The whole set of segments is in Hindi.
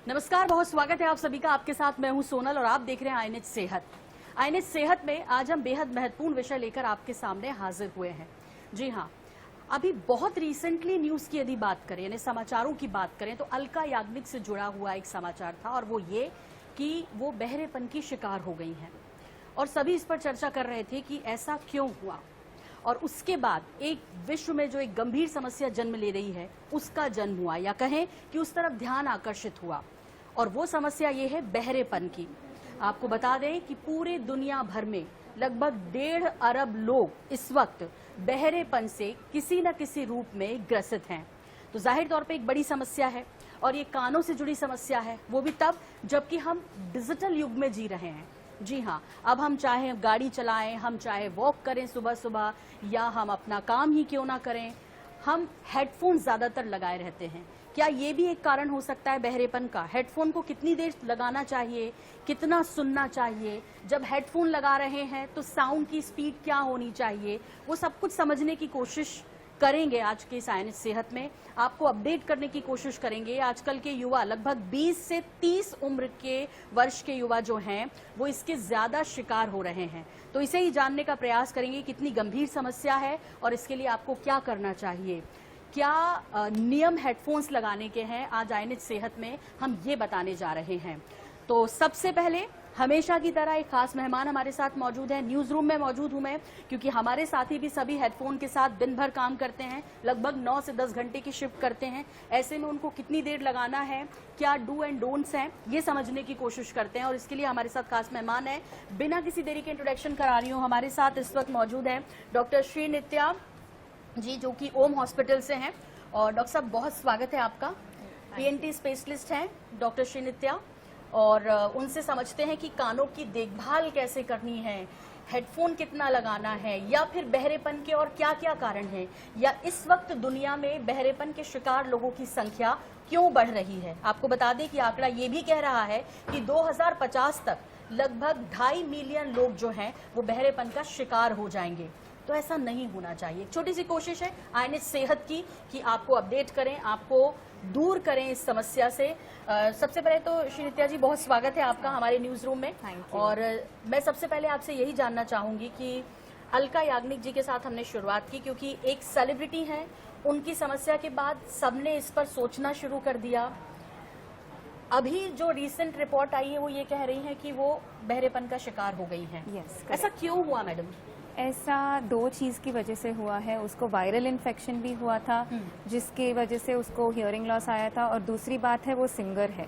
नमस्कार, बहुत स्वागत है आप सभी का। आपके साथ मैं हूं सोनल और आप देख रहे हैं आईएनएच सेहत। आईएनएच सेहत में आज हम बेहद महत्वपूर्ण विषय लेकर आपके सामने हाजिर हुए हैं। जी हां, अभी बहुत रिसेंटली न्यूज की यदि बात करें, यानी समाचारों की बात करें, तो अलका याग्निक से जुड़ा हुआ एक समाचार था और वो ये कि वो बहरेपन की शिकार हो गई हैं और सभी इस पर चर्चा कर रहे थे कि ऐसा क्यों हुआ। और उसके बाद एक विश्व में जो एक गंभीर समस्या जन्म ले रही है उसका जन्म हुआ, या कहें कि उस तरफ ध्यान आकर्षित हुआ, और वो समस्या ये है बहरेपन की। आपको बता दें कि पूरे दुनिया भर में लगभग 1.5 अरब लोग इस वक्त बहरेपन से किसी न किसी रूप में ग्रसित हैं। तो जाहिर तौर पे एक बड़ी समस्या है और ये कानों से जुड़ी समस्या है, वो भी तब जबकि हम डिजिटल युग में जी रहे हैं। जी हाँ, अब हम चाहे गाड़ी चलाएं, हम चाहे वॉक करें सुबह सुबह, या हम अपना काम ही क्यों ना करें, हम हेडफोन ज्यादातर लगाए रहते हैं। क्या ये भी एक कारण हो सकता है बहरेपन का? हेडफोन को कितनी देर लगाना चाहिए, कितना सुनना चाहिए, जब हेडफोन लगा रहे हैं तो साउंड की स्पीड क्या होनी चाहिए, वो सब कुछ समझने की कोशिश करेंगे आज के इस आईएनएच सेहत में। आपको अपडेट करने की कोशिश करेंगे। आजकल के युवा लगभग 20 से 30 उम्र के वर्ष के युवा जो हैं वो इसके ज्यादा शिकार हो रहे हैं। तो इसे ही जानने का प्रयास करेंगे कितनी गंभीर समस्या है और इसके लिए आपको क्या करना चाहिए, क्या नियम हेडफोन्स लगाने के हैं। आज आईएनएच सेहत में हम ये बताने जा रहे हैं। तो सबसे पहले हमेशा की तरह एक खास मेहमान हमारे साथ मौजूद है। न्यूज रूम में मौजूद हूं मैं, क्योंकि हमारे साथी भी सभी हेडफोन के साथ दिन भर काम करते हैं, लगभग 9 से 10 घंटे की शिफ्ट करते हैं। ऐसे में उनको कितनी देर लगाना है, क्या डू एंड डोंट्स हैं, ये समझने की कोशिश करते हैं। और इसके लिए हमारे साथ खास मेहमान है। बिना किसी देरी के इंट्रोडक्शन करा रही हूँ, हमारे साथ इस वक्त मौजूद है डॉक्टर श्री नित्या जी, जो कि ओम हॉस्पिटल से हैं। और डॉक्टर साहब, बहुत स्वागत है आपका। पीएनटी स्पेशलिस्ट हैं डॉक्टर श्री नित्या, और उनसे समझते हैं कि कानों की देखभाल कैसे करनी है, हेडफोन कितना लगाना है, या फिर बहरेपन के और क्या क्या कारण हैं, या इस वक्त दुनिया में बहरेपन के शिकार लोगों की संख्या क्यों बढ़ रही है। आपको बता दें कि आंकड़ा ये भी कह रहा है कि 2050 तक लगभग 2.5 मिलियन लोग जो हैं वो बहरेपन का शिकार हो जाएंगे। तो ऐसा नहीं होना चाहिए। एक छोटी सी कोशिश है आईएनएच सेहत की कि आपको अपडेट करें, आपको दूर करें इस समस्या से। सबसे पहले तो श्री नित्या जी, बहुत स्वागत है आपका हमारे न्यूज रूम में। और मैं सबसे पहले आपसे यही जानना चाहूंगी कि अलका याग्निक जी के साथ हमने शुरुआत की क्योंकि एक सेलिब्रिटी हैं, उनकी समस्या के बाद सबने इस पर सोचना शुरू कर दिया। अभी जो रिसेंट रिपोर्ट आई है वो ये कह रही है कि वो बहरेपन का शिकार हो गई हैं। ऐसा क्यों हुआ मैडम? ऐसा 2 चीज़ की वजह से हुआ है। उसको वायरल इन्फेक्शन भी हुआ था जिसकी वजह से उसको हियरिंग लॉस आया था, और दूसरी बात है वो सिंगर है,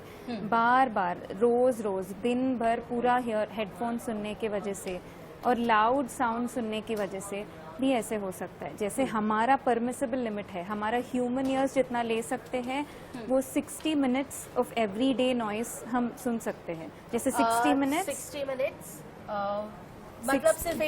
बार बार रोज दिन भर पूरा हेडफोन सुनने की वजह से और लाउड साउंड सुनने की वजह से भी ऐसे हो सकता है। जैसे हमारा परमिसिबल लिमिट है, हमारा ह्यूमन ईयर्स जितना ले सकते हैं वो 60 मिनट्स ऑफ एवरीडे नॉइस हम सुन सकते हैं। जैसे 60 मिनट्स मतलब सिर्फ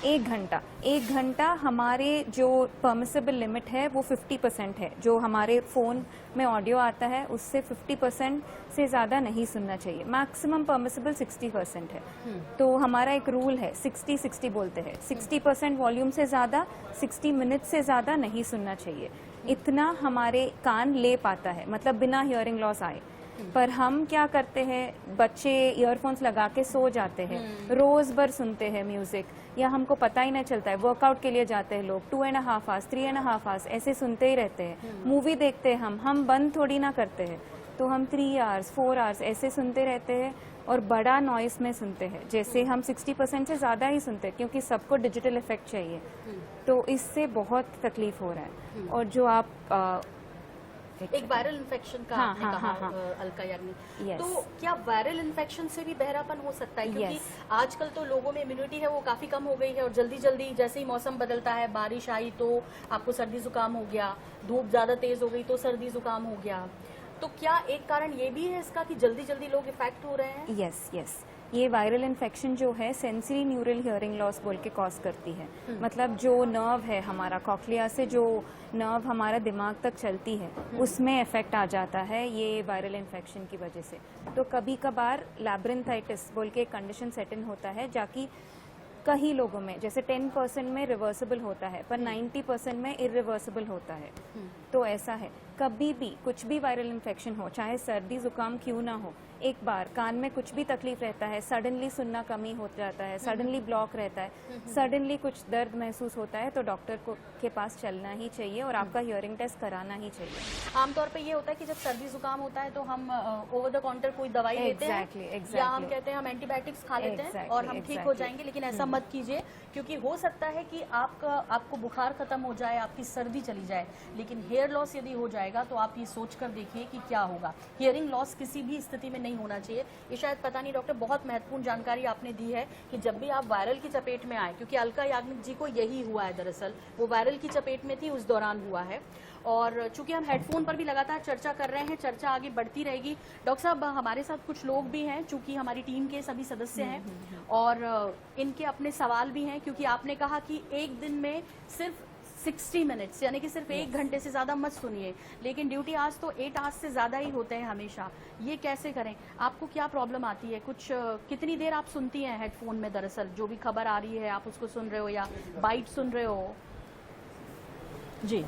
1 घंटा हमारे जो परमिसिबल लिमिट है वो 50% है। जो हमारे फोन में ऑडियो आता है उससे 50% से ज्यादा नहीं सुनना चाहिए। मैक्सिमम परमिसिबल 60% है। तो हमारा एक रूल है 60-60 बोलते हैं। 60% वॉल्यूम से ज्यादा 60 मिनट से ज्यादा नहीं सुनना चाहिए। इतना हमारे कान ले पाता है, मतलब बिना हियरिंग लॉस आए। पर हम क्या करते हैं, बच्चे ईयरफोन्स लगा के सो जाते हैं, रोज भर सुनते हैं म्यूजिक, या हमको पता ही नहीं चलता है। वर्कआउट के लिए जाते हैं लोग 2.5 आवर्स 3.5 आवर्स ऐसे सुनते ही रहते हैं। मूवी देखते हैं हम बंद थोड़ी ना करते हैं, तो हम 3 आवर्स 4 आवर्स ऐसे सुनते रहते हैं और बड़ा नॉइस में सुनते हैं। जैसे हम 60% से ज्यादा ही सुनते हैं क्योंकि सबको डिजिटल इफेक्ट चाहिए। तो इससे बहुत तकलीफ हो रहा है। और जो आप एक वायरल इन्फेक्शन का आपने कहा अलका याग्निक, तो क्या वायरल इन्फेक्शन से भी बहरापन हो सकता है? क्योंकि आजकल तो लोगों में इम्यूनिटी है वो काफी कम हो गई है और जल्दी जैसे ही मौसम बदलता है, बारिश आई तो आपको सर्दी जुकाम हो गया, धूप ज्यादा तेज हो गई तो सर्दी जुकाम हो गया। तो क्या एक कारण ये भी है इसका कि जल्दी लोग इफेक्ट हो रहे हैं? यस, ये वायरल इन्फेक्शन जो है सेंसरी न्यूरल हियरिंग लॉस बोल के कॉज करती है। मतलब जो नर्व है हमारा कॉक्लिया से, जो नर्व हमारा दिमाग तक चलती है, उसमें इफेक्ट आ जाता है ये वायरल इन्फेक्शन की वजह से। तो कभी कभार लैब्रिन्थाइटिस बोल के एक कंडीशन सेट इन होता है, जाकि कई लोगों में जैसे 10% में रिवर्सिबल होता है पर 90% में इरिवर्सिबल होता है। तो ऐसा है। कभी भी कुछ भी वायरल इन्फेक्शन हो, चाहे सर्दी जुकाम क्यों ना हो, एक बार कान में कुछ भी तकलीफ रहता है, सडनली सुनना कमी हो जाता है, सडनली ब्लॉक रहता है, सडनली कुछ दर्द महसूस होता है, तो डॉक्टर को के पास चलना ही चाहिए और आपका हियरिंग टेस्ट कराना ही चाहिए। आमतौर पे ये होता है कि जब सर्दी जुकाम होता है तो हम ओवर द काउंटर कोई दवाई लेते हैं Exactly. या हम कहते हैं हम एंटीबायोटिक्स खा लेते हैं और हम ठीक हो जाएंगे, लेकिन ऐसा मत कीजिए, क्योंकि हो सकता है कि आपको बुखार खत्म हो जाए, आपकी सर्दी चली जाए, लेकिन हेयर लॉस यदि हो जाएगा तो आप ये सोच कर देखिए कि क्या होगा। हियरिंग लॉस किसी भी स्थिति में नहीं होना चाहिए। ये शायद पता नहीं डॉक्टर, बहुत महत्वपूर्ण जानकारी आपने दी है कि जब भी आप वायरल की चपेट में आए, क्योंकि अलका याग्निक जी को यही हुआ है, दरअसल वो वायरल की चपेट में थी, उस दौरान हुआ है। और चूंकि हम हेडफोन पर भी लगातार चर्चा कर रहे हैं, चर्चा आगे बढ़ती रहेगी। डॉक्टर साहब, हमारे साथ कुछ लोग भी हैं, चूंकि हमारी टीम के सभी सदस्य हैं और इनके अपने सवाल भी हैं, क्योंकि आपने कहा कि एक दिन में सिर्फ 60 मिनट्स यानी कि सिर्फ 1 घंटे से ज़्यादा मत सुनिए, लेकिन ड्यूटी आवर्स तो 8 आवर्स से ज़्यादा ही होते हैं हमेशा। ये कैसे करें? आपको क्या प्रॉब्लम आती है? कुछ कितनी देर आप सुनती हैं हेडफोन में? दरअसल जो भी खबर आ रही है आप उसको सुन रहे हो या बाइट सुन रहे हो? जी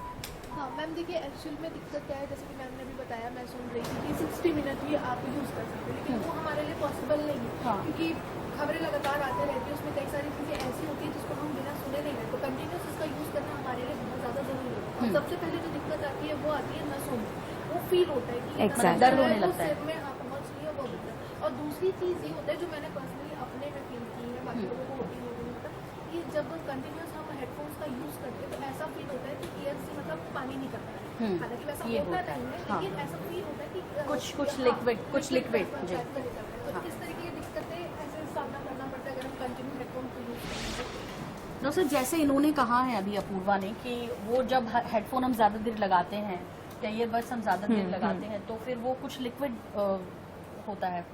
हाँ मैम, देखिए एक्चुअल में दिक्कत क्या है, जैसे कि मैम ने भी बताया, मैं सुन रही थी कि 60 मिनट ही आप यूज़ कर सकते हो, लेकिन वो हमारे लिए पॉसिबल नहीं है। हाँ। क्योंकि खबरें लगातार आते रहती है, उसमें कई सारी चीज़ें ऐसी होती है जिसको हम बिना सुने नहीं रहते, तो कंटिन्यूस इसका यूज़ करना हमारे लिए बहुत ज़्यादा ज़रूरी है। और सबसे पहले जो दिक्कत आती है वो आती है नसों में, वो फील होता है कि Exactly. दर्द होने लगता है, सिर में हाँ पहुँच रही है, वो होता है। और दूसरी चीज़ ये होता है जो मैंने पर्सनली अपने में फील की है, बाकी लोगों को होती होगी मतलब, कि जब कंटिन्यूस हम हेडफोन्स का यूज़ करते हैं तो ऐसा फील होता है कि ईयर से मतलब पानी निकल रहा है। हालांकि वैसा ये होता होता है, नहीं है, हाँ। लेकिन ऐसा फील होता है कि कुछ लिक्विड जी। तो इस तरीके की दिक्कतें ऐसे सामना करना पड़ता है अगर हम कंटिन्यू हेडफोन को यूज़ करेंगे। डॉक्टर, जैसे इन्होंने कहा है अभी अपूर्वा ने कि वो जब हेडफोन हम ज़्यादा देर लगाते हैं या ईयरबड्स हम ज़्यादा देर लगाते हैं तो फिर वो कुछ लिक्विड होता है,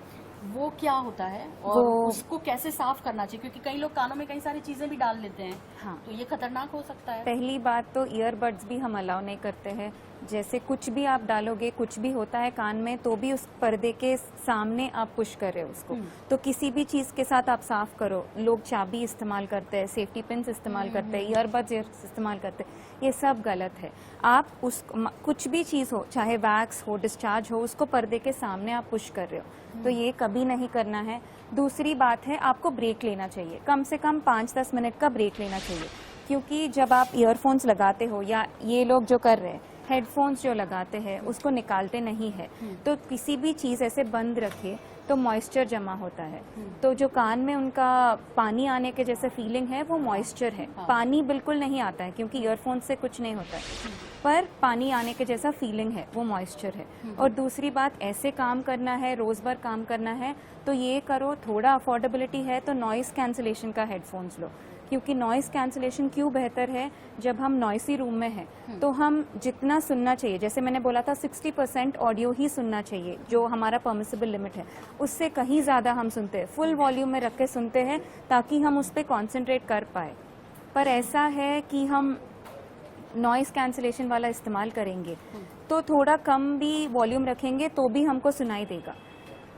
वो क्या होता है और उसको कैसे साफ करना चाहिए? क्योंकि कई लोग कानों में कई सारी चीजें भी डाल लेते हैं, हाँ। तो ये खतरनाक हो सकता है। पहली बात तो ईयरबड्स भी हम अलाउ नहीं करते हैं। जैसे कुछ भी आप डालोगे, कुछ भी होता है कान में, तो भी उस पर्दे के सामने आप पुश कर रहे हो उसको, तो किसी भी चीज के साथ आप साफ करो। लोग चाबी इस्तेमाल करते हैं, सेफ्टी पिन्स इस्तेमाल करते हैं, ईयरबड्स इस्तेमाल करते हैं, ये सब गलत है। आप उस कुछ भी चीज हो, चाहे वैक्स हो, डिस्चार्ज हो, उसको पर्दे के सामने आप पुश कर रहे हो, तो ये कभी नहीं करना है। दूसरी बात है, आपको ब्रेक लेना चाहिए, कम से कम 5-10 मिनट का ब्रेक लेना चाहिए, क्योंकि जब आप ईयरफोन्स लगाते हो या ये लोग जो कर रहे हैं हेडफोन्स जो लगाते हैं उसको निकालते नहीं है, तो किसी भी चीज ऐसे बंद रखे तो मॉइस्चर जमा होता है, तो जो कान में उनका पानी आने के जैसे फीलिंग है वो मॉइस्चर है। पानी बिल्कुल नहीं आता है क्योंकि ईयरफोन से कुछ नहीं होता है, पर पानी आने के जैसा फीलिंग है, वो मॉइस्चर है। और दूसरी बात, ऐसे काम करना है, रोज भर काम करना है तो ये करो। थोड़ा अफोर्डेबिलिटी है तो नॉइस कैंसिलेशन का हेडफोन्स लो, क्योंकि नॉइस कैंसिलेशन क्यों बेहतर है, जब हम नॉइसी रूम में हैं तो हम जितना सुनना चाहिए, जैसे मैंने बोला था 60% ऑडियो ही सुनना चाहिए, जो हमारा परमिसिबल लिमिट है, उससे कहीं ज़्यादा हम सुनते हैं, फुल वॉल्यूम में रख के सुनते हैं ताकि हम उस पर कॉन्सेंट्रेट कर पाए। पर ऐसा है कि हम नॉइस कैंसिलेशन वाला इस्तेमाल करेंगे तो थोड़ा कम भी वॉल्यूम रखेंगे तो भी हमको सुनाई देगा।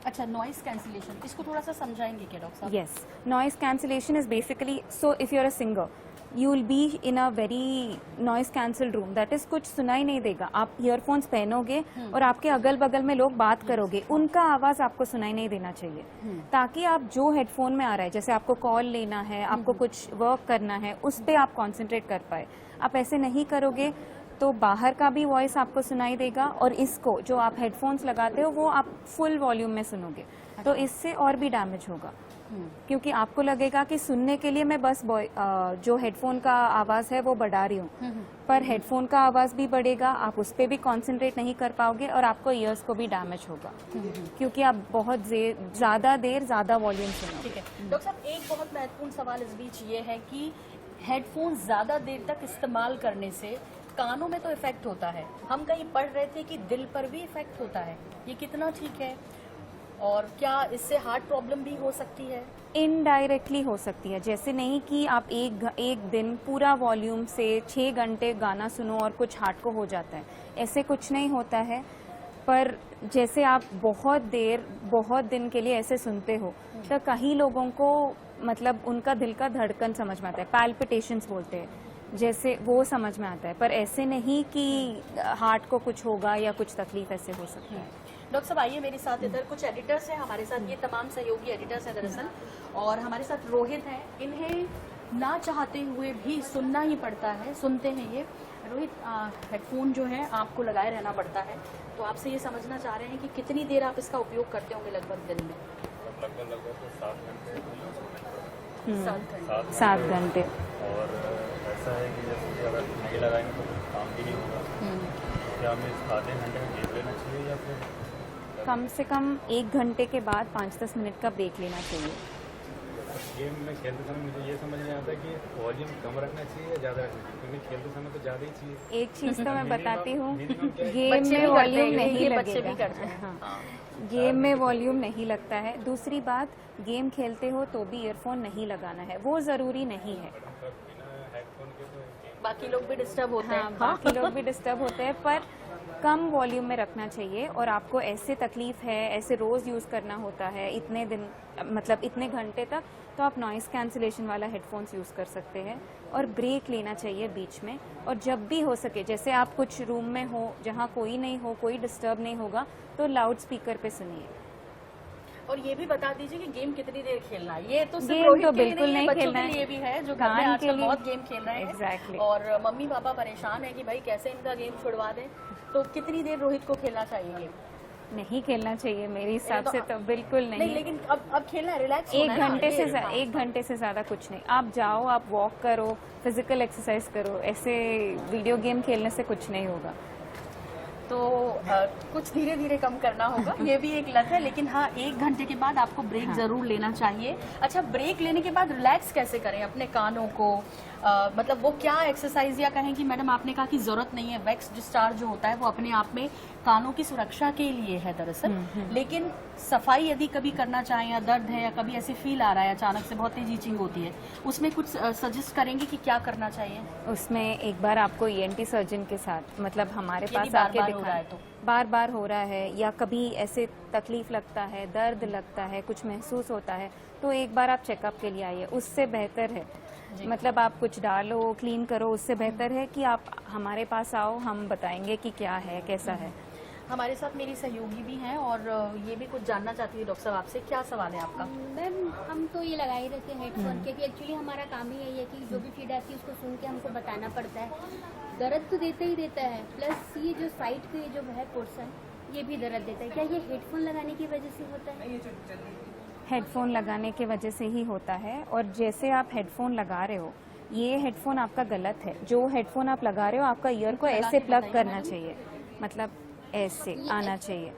अच्छा, नॉइस कैंसिलेशन, इसको थोड़ा सा समझाएंगे क्या डॉक्टर साहब? Yes, noise cancellation is basically, so if you're a singer, you will be in a very noise cancelled room, that is कुछ सुनाई नहीं देगा। आप ईयरफोन्स पहनोगे और आपके अगल बगल में लोग बात करोगे, उनका आवाज आपको सुनाई नहीं देना चाहिए, ताकि आप जो हेडफोन में आ रहा है, जैसे आपको कॉल लेना है, आपको कुछ वर्क करना है, उस पर आप कॉन्सेंट्रेट कर पाए। आप ऐसे नहीं करोगे तो बाहर का भी वॉइस आपको सुनाई देगा और इसको जो आप हेडफोन्स लगाते हो वो आप फुल वॉल्यूम में सुनोगे, तो इससे और भी डैमेज होगा, क्योंकि आपको लगेगा कि सुनने के लिए मैं बस जो हेडफोन का आवाज है वो बढ़ा रही हूँ, पर हेडफोन का आवाज भी बढ़ेगा, आप उस पर भी कॉन्सेंट्रेट नहीं कर पाओगे और आपको ईयर्स को भी डैमेज होगा, क्योंकि आप बहुत ज्यादा देर ज्यादा वॉल्यूम सुनोगे। ठीक है डॉक्टर साहब, एक बहुत महत्वपूर्ण सवाल इस बीच ये है कि हेडफोन ज्यादा देर तक इस्तेमाल करने से कानों में तो इफेक्ट होता है, हम कहीं पढ़ रहे थे कि दिल पर भी इफेक्ट होता है, ये कितना ठीक है? और क्या इससे हार्ट प्रॉब्लम भी हो सकती है? इनडायरेक्टली हो सकती है, जैसे नहीं कि आप एक दिन पूरा वॉल्यूम से 6 घंटे गाना सुनो और कुछ हार्ट को हो जाता है, ऐसे कुछ नहीं होता है। पर जैसे आप बहुत दिन के लिए ऐसे सुनते हो तो कई लोगों को मतलब उनका दिल का धड़कन समझ में आता है, पैल्पिटेशंस बोलते हैं, जैसे वो समझ में आता है, पर ऐसे नहीं कि हार्ट को कुछ होगा या कुछ तकलीफ ऐसे हो सकता है। डॉक्टर साहब आइए मेरे साथ, इधर कुछ एडिटर्स हैं हमारे साथ, ये तमाम सहयोगी एडिटर्स हैं दरअसल, और हमारे साथ रोहित हैं। इन्हें ना चाहते हुए भी सुनना ही पड़ता है, सुनते हैं ये। रोहित, हेडफोन जो है आपको लगाए रहना पड़ता है, तो आपसे ये समझना चाह रहे हैं कि कितनी देर आप इसका उपयोग करते होंगे लगभग दिन में? लगभग तो 7 घंटे 7 घंटे। और ऐसा है कि जैसे अगर नहीं लगाएंगे तो काम भी नहीं होगा। क्या हमें आधे घंटे में गेम लेना चाहिए या फिर कम से कम 1 घंटे के बाद 5-10 मिनट का ब्रेक लेना चाहिए। गेम में खेलते समय मुझे ये समझ नहीं आता कि वॉल्यूम कम रखना चाहिए या ज़्यादा रखना चाहिए, क्योंकि खेलते समय तो ज़्यादा ही चाहिए। एक चीज तो मैं बताती हूँ, मिनिमम क्या है? गेम बच्चे में भी वॉल्यूम करते हैं, नहीं ये बच्चे भी लगेगा। करते हैं। हाँ, गेम में वॉल्यूम नहीं लगता है। दूसरी बात, गेम खेलते हो तो भी ईयरफोन नहीं लगाना है, वो जरूरी नहीं है। बिना हेडफोन के तो गेम बाकी लोग भी डिस्टर्ब होते हाँ, हैं। बाकी लोग भी डिस्टर्ब होते हैं, पर कम वॉल्यूम में रखना चाहिए। और आपको ऐसे तकलीफ है, ऐसे रोज यूज करना होता है इतने दिन, मतलब इतने घंटे तक, तो आप नॉइस कैंसिलेशन वाला हेडफोन्स यूज कर सकते हैं। और ब्रेक लेना चाहिए बीच में, और जब भी हो सके, जैसे आप कुछ रूम में हो जहाँ कोई नहीं हो, कोई डिस्टर्ब नहीं होगा, तो लाउड स्पीकर पे सुनिए। और ये भी बता दीजिए कि गेम कितनी देर खेलना है? ये तो सिर्फ गेम रोहित तो के लिए बिल्कुल नहीं बच्चों खेलना के है। लिए भी है जो घर में कान के आजकल लिए। बहुत गेम खेल रहे हैं। Exactly. और मम्मी पापा परेशान है कि भाई कैसे इनका गेम छुड़वा दें। तो कितनी देर रोहित को खेलना चाहिए गेम? नहीं खेलना चाहिए मेरे हिसाब से तो बिल्कुल नहीं, नहीं। लेकिन अब खेलना है, रिलैक्स एक होना है ना, घंटे से ये, हाँ। 1 घंटे से ज्यादा कुछ नहीं। आप जाओ, आप वॉक करो, फिजिकल एक्सरसाइज करो, ऐसे वीडियो गेम खेलने से कुछ नहीं होगा। तो कुछ धीरे धीरे कम करना होगा, ये भी एक लत है। लेकिन हाँ, 1 घंटे के बाद आपको ब्रेक जरूर लेना चाहिए। अच्छा, ब्रेक लेने के बाद रिलैक्स कैसे करें अपने कानों को? मतलब वो क्या एक्सरसाइज, या कहें कि मैडम आपने कहा कि जरूरत नहीं है, वैक्स डिस्चार्ज जो होता है वो अपने आप में कानों की सुरक्षा के लिए है दरअसल। लेकिन सफाई यदि कभी करना चाहें, या दर्द है, या कभी ऐसे फील आ रहा है अचानक से बहुत तेज ईचिंग होती है, उसमें कुछ सजेस्ट करेंगे कि क्या करना चाहिए? उसमें एक बार आपको ENT सर्जन के साथ, मतलब हमारे यदि पास आके बार-बार हो रहा है दिखा, तो? बार बार हो रहा है, या कभी ऐसे तकलीफ लगता है, दर्द लगता है, कुछ महसूस होता है, तो एक बार आप चेकअप के लिए आइए। उससे बेहतर है, मतलब आप कुछ डालो, क्लीन करो, उससे बेहतर है कि आप हमारे पास आओ, हम बताएंगे कि क्या है, कैसा है। हमारे साथ मेरी सहयोगी भी हैं और ये भी कुछ जानना चाहती है डॉक्टर साहब आपसे। क्या सवाल है आपका? मैम, हम तो ये लगा ही रहते हैं हेडफोन, क्योंकि एक्चुअली हमारा काम ही यही है कि जो भी फीड आती है उसको सुन के हमको बताना पड़ता है। दर्द तो देता ही देता है, प्लस ये जो साइड के जो है पोर्शन, ये भी दर्द देता है। क्या ये हेडफोन लगाने की वजह से होता है? हेडफोन लगाने के वजह से ही होता है। और जैसे आप हेडफोन लगा रहे हो, ये हेडफोन आपका गलत है। जो हेडफोन आप लगा रहे हो, आपका ईयर को ऐसे प्लग करना चाहिए, मतलब ऐसे आना चाहिए,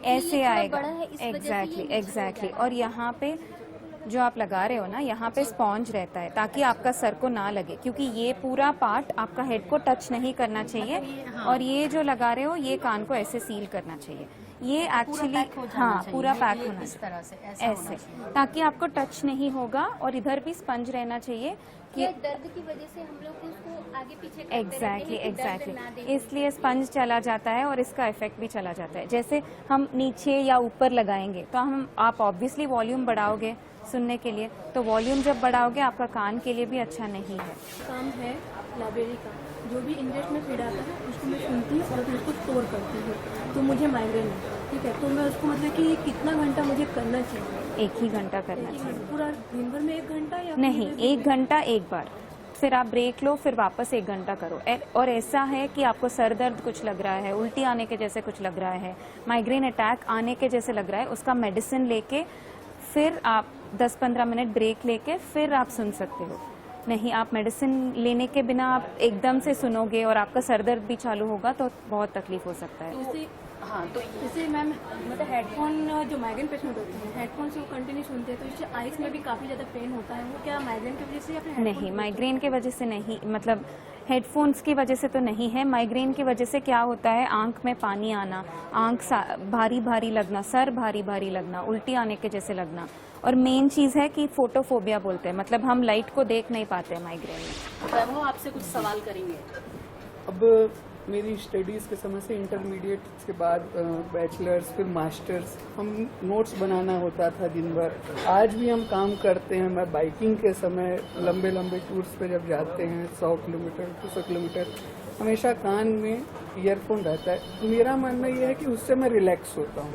ऐसे आएगा। एग्जैक्टली। और यहाँ पे जो आप लगा रहे हो ना, यहाँ पे स्पॉन्ज रहता है ताकि आपका सर को ना लगे, क्योंकि ये पूरा पार्ट आपका हेड को टच नहीं करना चाहिए। और ये जो लगा रहे हो, ये कान को ऐसे सील करना चाहिए। ये एक्चुअली, हाँ, पूरा पैक होना इस तरह से ऐसे, ताकि आपको टच नहीं होगा। और इधर भी स्पंज रहना चाहिए ये दर्द की वजह से हम लोग उसको आगे पीछे करते रहते हैं कि दर्द ना दे। इसलिए स्पंज चला जाता है और इसका इफेक्ट भी चला जाता है। जैसे हम नीचे या ऊपर लगाएंगे तो आप ऑब्वियसली वॉल्यूम बढ़ाओगे सुनने के लिए, तो वॉल्यूम जब बढ़ाओगे आपका कान के लिए भी अच्छा नहीं है। काम है लाइब्रेरी का, जो भी इंग्लिश में फीड आता है उसको मैं सुनती हूँ और फिर उसको स्टोर करती हूँ। तो मुझे माइग्रेन है, ठीक है, तो मैं उसको मतलब कि ये कितना घंटा मुझे करना चाहिए? 1 ही घंटा करना चाहिए। पूरा दिन भर में 1 घंटा या नहीं, 1 घंटा एक बार, फिर आप ब्रेक लो, फिर वापस 1 घंटा करो। और ऐसा है कि आपको सर दर्द कुछ लग रहा है, उल्टी आने के जैसे कुछ लग रहा है, माइग्रेन अटैक आने के जैसे लग रहा है, उसका मेडिसिन लेके फिर आप 10-15 मिनट ब्रेक लेके फिर आप सुन सकते हो। नहीं, आप मेडिसिन लेने के बिना आप एकदम से सुनोगे और आपका सर दर्द भी चालू होगा तो बहुत तकलीफ हो सकता है। इससे हाँ, तो जैसे मैम, मतलब हेडफोन जो माइग्रेन पेशेंट होते हैं, हेडफोन से वो कंटिन्यू सुनते हैं, तो इससे आइस में भी काफ़ी ज़्यादा पेन होता है। वो क्या माइग्रेन की वजह से या फिर headphone नहीं, की माइग्रेन की वजह से नहीं, मतलब हेडफोन्स की वजह से तो नहीं है। माइग्रेन की वजह से क्या होता है, आंख में पानी आना, आंख भारी भारी लगना, सर भारी भारी लगना, उल्टी आने के जैसे लगना, और मेन चीज़ है कि फोटोफोबिया बोलते हैं, मतलब हम लाइट को देख नहीं पाते माइग्रेन में। वैभव आपसे कुछ सवाल करेंगे। अब मेरी स्टडीज़ के समय से इंटरमीडिएट के बाद बैचलर्स फिर मास्टर्स हम नोट्स बनाना होता था दिन भर। आज भी हम काम करते हैं। मैं बाइकिंग के समय लंबे लंबे टूर्स पे जब जाते हैं 100 किलोमीटर 200 किलोमीटर हमेशा कान में ईयरफोन रहता है। मेरा मानना यह है कि उससे मैं रिलैक्स होता हूँ।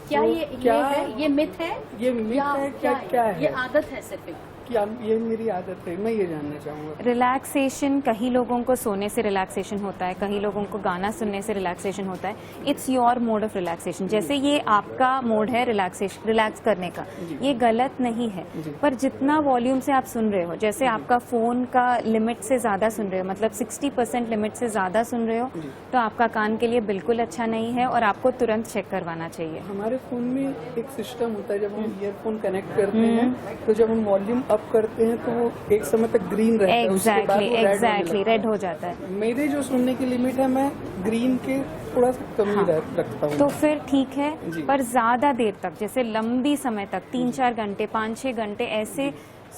क्या तो ये है, ये मिथ है, ये मिथ है क्या है? ये आदत है सिर्फ एक? क्या ये मेरी आदत है? मैं ये जानना चाहूँगा। रिलैक्सेशन कहीं लोगों को सोने से रिलैक्सेशन होता है, कहीं लोगों को गाना सुनने से रिलैक्सेशन होता है। It's your mode of relaxation. जैसे ये आपका मोड है रिलैक्स करने का, ये गलत नहीं है, पर जितना वॉल्यूम से आप सुन रहे हो, जैसे आपका फोन का लिमिट से ज्यादा सुन रहे हो, मतलब 60% लिमिट से ज्यादा सुन रहे हो, तो आपका कान के लिए बिल्कुल अच्छा नहीं है और आपको तुरंत चेक करवाना चाहिए। हमारे फोन में एक सिस्टम होता है, जब हम ईयरफोन कनेक्ट करते हैं तो जब हम वॉल्यूम अप करते हैं तो वो एक समय तक ग्रीन रहता है, उसके बाद वो एग्जैक्टली रेड हो जाता है। मेरे जो सुनने की लिमिट है मैं ग्रीन के थोड़ा सा कम ही रखता हूँ। तो फिर ठीक है, पर ज्यादा देर तक, जैसे लंबी समय तक 3-4 घंटे 5-6 घंटे ऐसे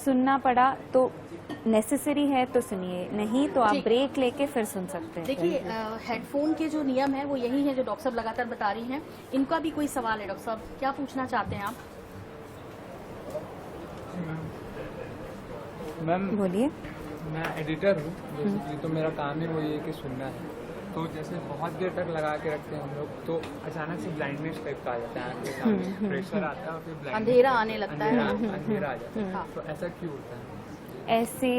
सुनना पड़ा तो नेसेसरी है तो सुनिए, नहीं तो आप ब्रेक लेके फिर सुन सकते हैं। देखिए हेडफोन के जो नियम है वो यही है जो डॉक्टर साहब लगातार बता रही हैं। इनका भी कोई सवाल है डॉक्टर साहब, क्या पूछना चाहते हैं आप? मैम बोलिए। मैं एडिटर हूँ बेसिकली, तो मेरा काम ही वही है कि सुनना है। तो जैसे बहुत देर तक लगा के रखते हैं हम लोग तो अचानक से ब्लाइंडनेस टाइप का आ जाता है, आंख के सामने प्रेशर आता है और फिर blindness- अंधेरा आने लगता है। अंधेरा आ जाता है। तो ऐसा क्यों होता है? ऐसे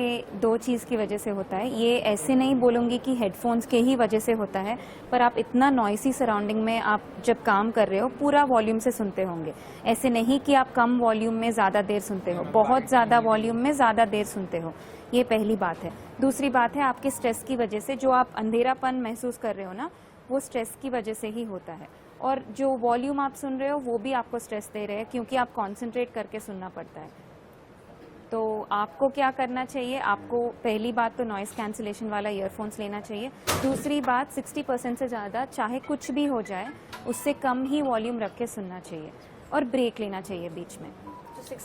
2 चीज़ की वजह से होता है। ये ऐसे नहीं बोलूँगी कि हेडफोन्स के ही वजह से होता है, पर आप इतना नॉइसी सराउंडिंग में आप जब काम कर रहे हो पूरा वॉल्यूम से सुनते होंगे। ऐसे नहीं कि आप कम वॉल्यूम में ज़्यादा देर सुनते हो, बहुत ज़्यादा वॉल्यूम में ज़्यादा देर सुनते हो। ये पहली बात है। दूसरी बात है आपके स्ट्रेस की वजह से जो आप अंधेरापन महसूस कर रहे हो ना, वो स्ट्रेस की वजह से ही होता है। और जो वॉल्यूम आप सुन रहे हो वो भी आपको स्ट्रेस दे रहे हैं, क्योंकि आप कॉन्सेंट्रेट करके सुनना पड़ता है। तो आपको क्या करना चाहिए? आपको पहली बात तो नॉइस कैंसिलेशन वाला ईयरफोन्स लेना चाहिए। दूसरी बात 60% से ज़्यादा चाहे कुछ भी हो जाए उससे कम ही वॉल्यूम रख के सुनना चाहिए और ब्रेक लेना चाहिए बीच में।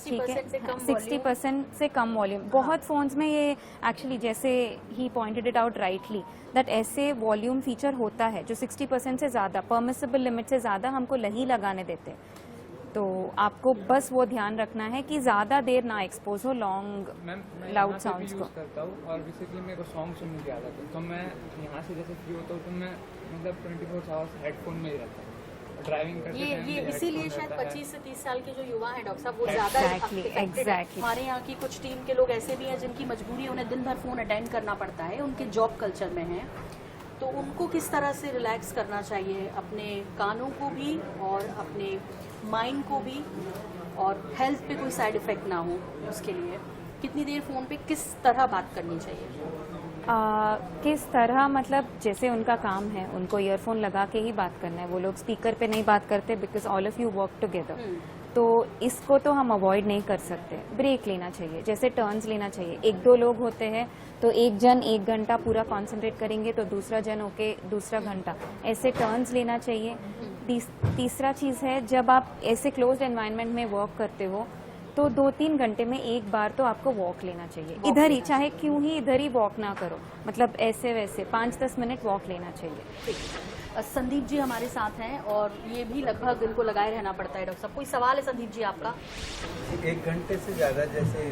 ठीक है, 60% से कम वॉल्यूम। बहुत फोन्स में ये एक्चुअली जैसे ही pointed it out rightly that ऐसे वॉल्यूम फीचर होता है जो 60% से ज़्यादा परमिसिबल लिमिट से ज़्यादा हमको नहीं लगाने देते। तो आपको बस वो ध्यान रखना है कि ज़्यादा देर ना एक्सपोज हो लॉन्ग लाउड साउंड्स को। करता हूँ और बेसिकली मेरे को सॉन्ग सुनने की आदत है, तो मैं यहाँ से जैसे फ्री होता हूँ तो मैं मतलब 24 आवर्स हेडफोन में ही रहता हूँ ड्राइविंग करते टाइम। ये इसीलिए शायद 25 से 30 साल के जो युवा हैं डॉक्टर साहब वो ज्यादा affected हैं। हमारे यहाँ की कुछ टीम के लोग ऐसे भी हैं जिनकी मजबूरी है, उन्हें दिन भर फोन अटेंड करना पड़ता है, उनके जॉब कल्चर में है। तो उनको किस तरह से रिलैक्स करना चाहिए, अपने कानों को भी और अपने माइंड को भी, और हेल्थ पे कोई साइड इफेक्ट ना हो, उसके लिए कितनी देर फोन पे किस तरह बात करनी चाहिए? किस तरह मतलब जैसे उनका काम है, उनको ईयरफोन लगा के ही बात करना है। वो लोग स्पीकर पे नहीं बात करते because all of you work together. तो इसको तो हम अवॉइड नहीं कर सकते। ब्रेक लेना चाहिए, जैसे टर्न्स लेना चाहिए। 1-2 लोग होते हैं तो एक जन 1 घंटा पूरा कॉन्सेंट्रेट करेंगे तो दूसरा जन होके दूसरा घंटा, ऐसे टर्न्स लेना चाहिए। तीसरा चीज़ है जब आप ऐसे क्लोज्ड एनवायरनमेंट में वर्क करते हो तो 2-3 घंटे में एक बार तो आपको वॉक लेना चाहिए, इधर ही, चाहे क्यों ही इधर ही वॉक ना करो, मतलब ऐसे वैसे 5-10 मिनट वॉक लेना चाहिए। संदीप जी हमारे साथ हैं और ये भी लगभग इनको लगाए रहना पड़ता है। डॉक्टर साहब कोई सवाल है संदीप जी आपका? 1 घंटे से ज़्यादा जैसे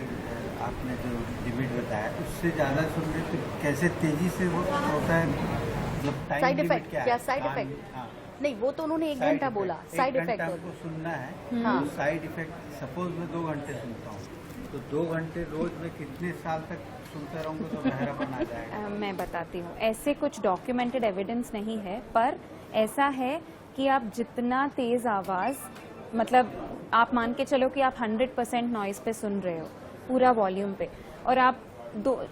आपने जो लिमिट बताया उससे ज़्यादा सुनने तो कैसे तेजी से वो होता है, मतलब टाइम साइड लिमिट इफेक्ट क्या? साइड इफेक्ट नहीं, वो तो उन्होंने 1 घंटा बोला। साइड इफेक्ट हमको सुनना है। हाँ। तो साइड इफेक्ट सपोज मैं 2 घंटे सुनता हूँ तो 2 घंटे रोज में कितने साल तक सुनता रहूँगा तो बहरापन आ जाएगा? मैं बताती हूँ। ऐसे कुछ डॉक्यूमेंटेड एविडेंस नहीं है, पर ऐसा है कि आप जितना तेज आवाज़, मतलब आप मान के चलो कि आप 100% नॉइस पे सुन रहे हो पूरा वॉल्यूम पे, और आप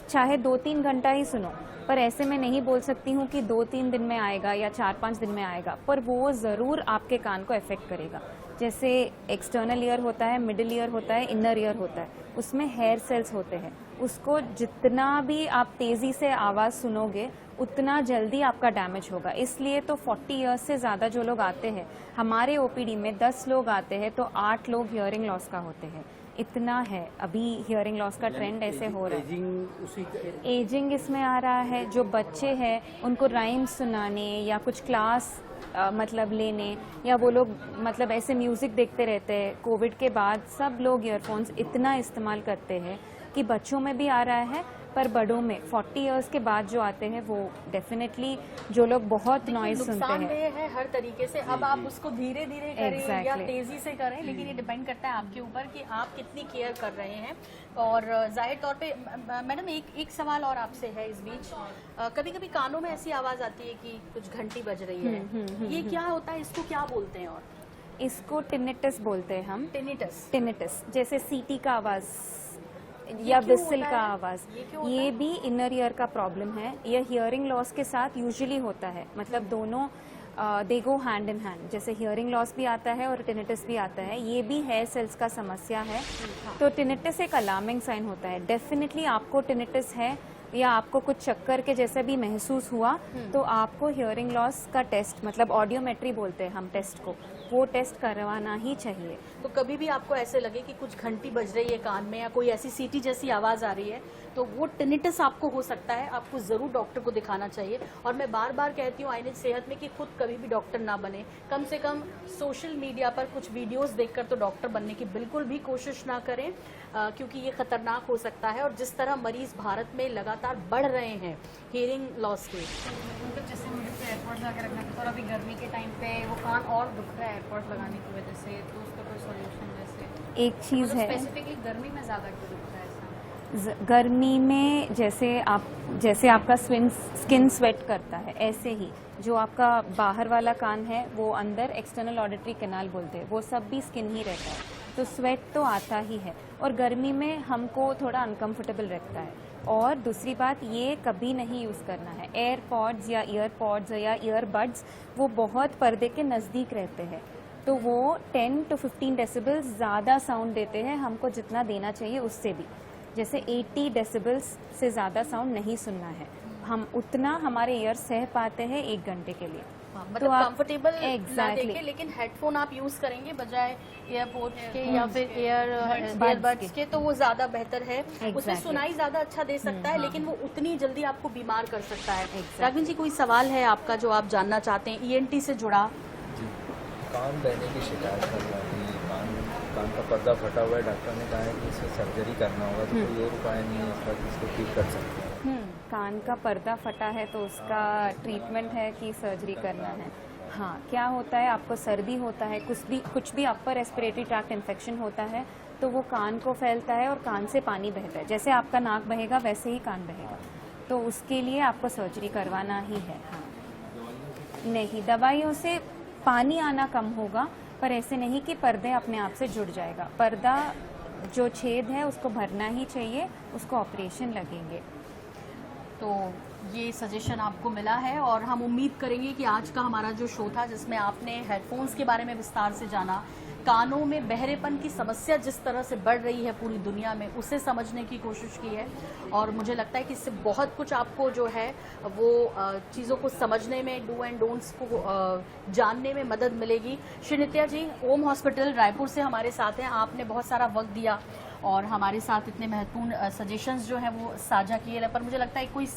चाहे 2-3 घंटा ही सुनो, पर ऐसे मैं नहीं बोल सकती हूँ कि 2-3 दिन में आएगा या 4-5 दिन में आएगा, पर वो ज़रूर आपके कान को अफेक्ट करेगा। जैसे एक्सटर्नल ईयर होता है, मिडिल ईयर होता है, इनर ईयर होता है, उसमें हेयर सेल्स होते हैं। उसको जितना भी आप तेज़ी से आवाज़ सुनोगे उतना जल्दी आपका डैमेज होगा। इसलिए तो 40 ईयर्स से ज़्यादा जो लोग आते हैं हमारे ओपीडी में, 10 लोग आते हैं तो 8 लोग हियरिंग लॉस का होते हैं। इतना है अभी हियरिंग लॉस का ट्रेंड ऐसे हो रहा है। एजिंग उसी एजिंग इसमें आ रहा है, जो बच्चे हैं उनको राइम्स सुनाने या कुछ क्लास मतलब लेने, या वो लोग मतलब ऐसे म्यूज़िक देखते रहते हैं। कोविड के बाद सब लोग ईयरफोन्स इतना इस्तेमाल करते हैं कि बच्चों में भी आ रहा है, पर बड़ों में 40 इयर्स के बाद जो आते हैं वो डेफिनेटली जो लोग बहुत नॉइज सुनते हैं। नुकसानदेह है हर तरीके से। अब आप उसको धीरे धीरे करें या Exactly. तेजी से करें, लेकिन ये डिपेंड करता है आपके ऊपर कि आप कितनी केयर कर रहे हैं। और जाहिर तौर पे मैडम एक सवाल और आपसे है इस बीच। कभी कभी कानों में ऐसी आवाज आती है कि कुछ घंटी बज रही है, ये क्या होता है, इसको क्या बोलते हैं? और इसको टिनिटस बोलते हैं हम। टिनिटस। टिनिटस जैसे सीटी का आवाज या क्यों विसिल होता का है? आवाज, ये क्यों होता ये भी इनर ईयर का प्रॉब्लम है। ये हियरिंग लॉस के साथ यूजुअली होता है, मतलब दोनों दे गो हैंड इन हैंड। जैसे हियरिंग लॉस भी आता है और टिनिटस भी आता है, ये भी हेयर सेल्स का समस्या है। तो टिनिटस एक अलार्मिंग साइन होता है। डेफिनेटली आपको टिनिटस है या आपको कुछ चक्कर के जैसे भी महसूस हुआ तो आपको हियरिंग लॉस का टेस्ट, मतलब ऑडियोमेट्री बोलते हैं हम टेस्ट को, वो टेस्ट करवाना ही चाहिए। तो कभी भी आपको ऐसे लगे कि कुछ घंटी बज रही है कान में या कोई ऐसी सीटी जैसी आवाज आ रही है, तो वो टिनिटस आपको हो सकता है, आपको जरूर डॉक्टर को दिखाना चाहिए। और मैं बार बार कहती हूँ आईनेज सेहत में कि खुद कभी भी डॉक्टर ना बने, कम से कम सोशल मीडिया पर कुछ वीडियोस देखकर तो डॉक्टर बनने की बिल्कुल भी कोशिश ना करें, क्योंकि ये खतरनाक हो सकता है। और जिस तरह मरीज भारत में लगातार बढ़ रहे हैं हियरिंग लॉस के, तो जैसे मुझे तो एयरपोर्ट्स लगा के रखना था, और अभी गर्मी के टाइम पे वो कान और दुख रहा है एयरपोर्ट्स लगाने की वजह से, तो उसका कोई सॉल्यूशन जैसे एक चीज़ है स्पेसिफिकली गर्मी में ज़्यादा क्यों दुख रहा है ऐसा? गर्मी में जैसे आपका स्किन स्वेट करता है, ऐसे ही जो आपका बाहर वाला कान है वो अंदर एक्सटर्नल ऑडिटरी कैनाल बोलते हैं, वो सब भी स्किन ही रहता है, तो स्वेट तो आता ही है। और गर्मी में हमको थोड़ा अनकंफर्टेबल रहता है। और दूसरी बात, ये कभी नहीं यूज़ करना है। एयरपॉड्स या ईयरपॉड्स या ईयरबड्स वो बहुत पर्दे के नज़दीक रहते हैं, तो वो 10 to 15 डेसिबल्स ज़्यादा साउंड देते हैं हमको, जितना देना चाहिए उससे भी। जैसे 80 डेसिबल्स से ज़्यादा साउंड नहीं सुनना है, हम उतना हमारे ईयर सह पाते हैं 1 घंटे के लिए। मतलब आप- कंफर्टेबल ना Exactly. देखें, लेकिन हेडफोन आप यूज करेंगे बजाय एयरपोर्ट्स के या फिर Buds ईयरबड्स के, तो वो ज्यादा बेहतर है। उससे Exactly. सुनाई ज्यादा अच्छा दे सकता है, लेकिन वो उतनी जल्दी आपको बीमार कर सकता है। Exactly. राघवन जी, कोई सवाल है आपका जो आप जानना चाहते हैं ईएनटी से जुड़ा? जी, कान बहने की शिकायत कर रहा थी। कान का पर्दा फटा हुआ है, डॉक्टर ने कहा है कि इसे सर्जरी करना होगा, तो कोई और उपाय नहीं है इसका कि इसको ठीक कर सकते हैं? कान का पर्दा फटा है तो उसका ट्रीटमेंट है कि सर्जरी करना है? हाँ, क्या होता है, आपको सर्दी होता है, कुछ भी अपर रेस्पिरेटरी ट्रैक्ट इन्फेक्शन होता है तो वो कान को फैलता है और कान से पानी बहता है। जैसे आपका नाक बहेगा वैसे ही कान बहेगा, तो उसके लिए आपको सर्जरी करवाना ही है। हाँ, नहीं, दवाइयों से पानी आना कम होगा, पर ऐसे नहीं कि पर्दे अपने आप से जुड़ जाएगा। पर्दा जो छेद है उसको भरना ही चाहिए, उसको ऑपरेशन लगेंगे। तो ये सजेशन आपको मिला है, और हम उम्मीद करेंगे कि आज का हमारा जो शो था जिसमें आपने हेडफोन्स के बारे में विस्तार से जाना, कानों में बहरेपन की समस्या जिस तरह से बढ़ रही है पूरी दुनिया में, उसे समझने की कोशिश की है। और मुझे लगता है कि इससे बहुत कुछ आपको जो है वो चीज़ों को समझने में, डू एंड डोंट्स को जानने में मदद मिलेगी। श्री नित्या जी, ओम हॉस्पिटल रायपुर से हमारे साथ हैं। आपने बहुत सारा वक्त दिया और हमारे साथ इतने महत्वपूर्ण सजेशंस जो हैं वो साझा किए, पर मुझे लगता है कोई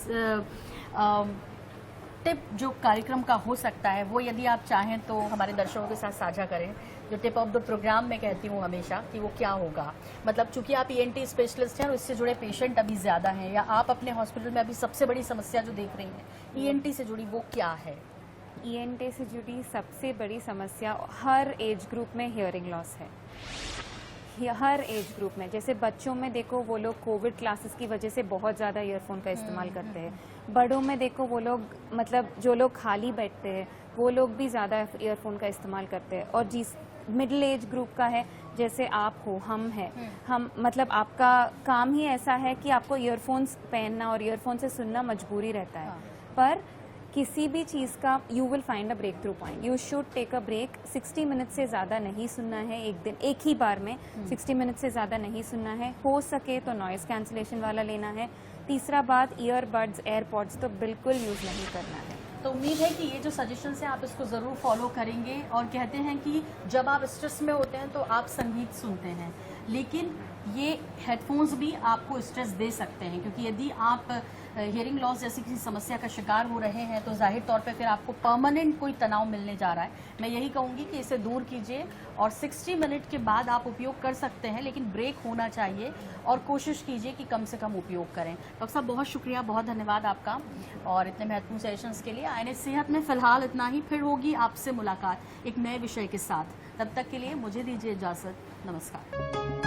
टिप जो कार्यक्रम का हो सकता है वो यदि आप चाहें तो हमारे दर्शकों के साथ साझा करें। जो टिप ऑफ द प्रोग्राम मैं कहती हूँ हमेशा कि वो क्या होगा, मतलब चूंकि आप ईएनटी स्पेशलिस्ट हैं और इससे जुड़े पेशेंट अभी ज़्यादा हैं, या आप अपने हॉस्पिटल में अभी सबसे बड़ी समस्या जो देख रही हैं ईएनटी से जुड़ी, वो क्या है? ईएनटी से जुड़ी सबसे बड़ी समस्या हर एज ग्रुप में हियरिंग लॉस है। हर एज ग्रुप में, जैसे बच्चों में देखो वो लोग कोविड क्लासेस की वजह से बहुत ज़्यादा ईयरफोन का इस्तेमाल करते हैं। बड़ों में देखो वो लोग, मतलब जो लोग खाली बैठते हैं वो लोग भी ज़्यादा ईयरफोन का इस्तेमाल करते हैं। और जिस मिडिल एज ग्रुप का है, जैसे आप हो, हम हैं, हम मतलब आपका काम ही ऐसा है कि आपको ईयरफोन्स पहनना और ईयरफोन से सुनना मजबूरी रहता है। पर किसी भी चीज़ का you will find a breakthrough point. You should take a break. 60 minute से ज़्यादा नहीं सुनना है एक दिन, एक ही बार में 60 मिनट से ज़्यादा नहीं सुनना है। हो सके तो नॉइज़ कैंसिलेशन वाला लेना है। तीसरा बात, ईयरबड्स, एयरपॉड्स तो बिल्कुल यूज़ नहीं करना है। तो उम्मीद है कि ये जो सजेशन है आप इसको ज़रूर फॉलो करेंगे। और कहते हैं कि जब आप स्ट्रेस में होते हैं तो आप संगीत सुनते हैं, लेकिन ये हेडफोन्स भी आपको स्ट्रेस दे सकते हैं, क्योंकि यदि आप हियरिंग लॉस जैसी किसी समस्या का शिकार हो रहे हैं तो जाहिर तौर पे फिर आपको परमानेंट कोई तनाव मिलने जा रहा है। मैं यही कहूँगी कि इसे दूर कीजिए और 60 मिनट के बाद आप उपयोग कर सकते हैं, लेकिन ब्रेक होना चाहिए और कोशिश कीजिए कि कम से कम उपयोग करें। डॉक्टर साहब बहुत शुक्रिया, बहुत धन्यवाद आपका और इतने महत्वपूर्ण सेशंस के लिए। आईएनएच सेहत में फ़िलहाल इतना ही, फिर होगी आपसे मुलाकात एक नए विषय के साथ। तब तक के लिए मुझे दीजिए इजाज़त, नमस्कार।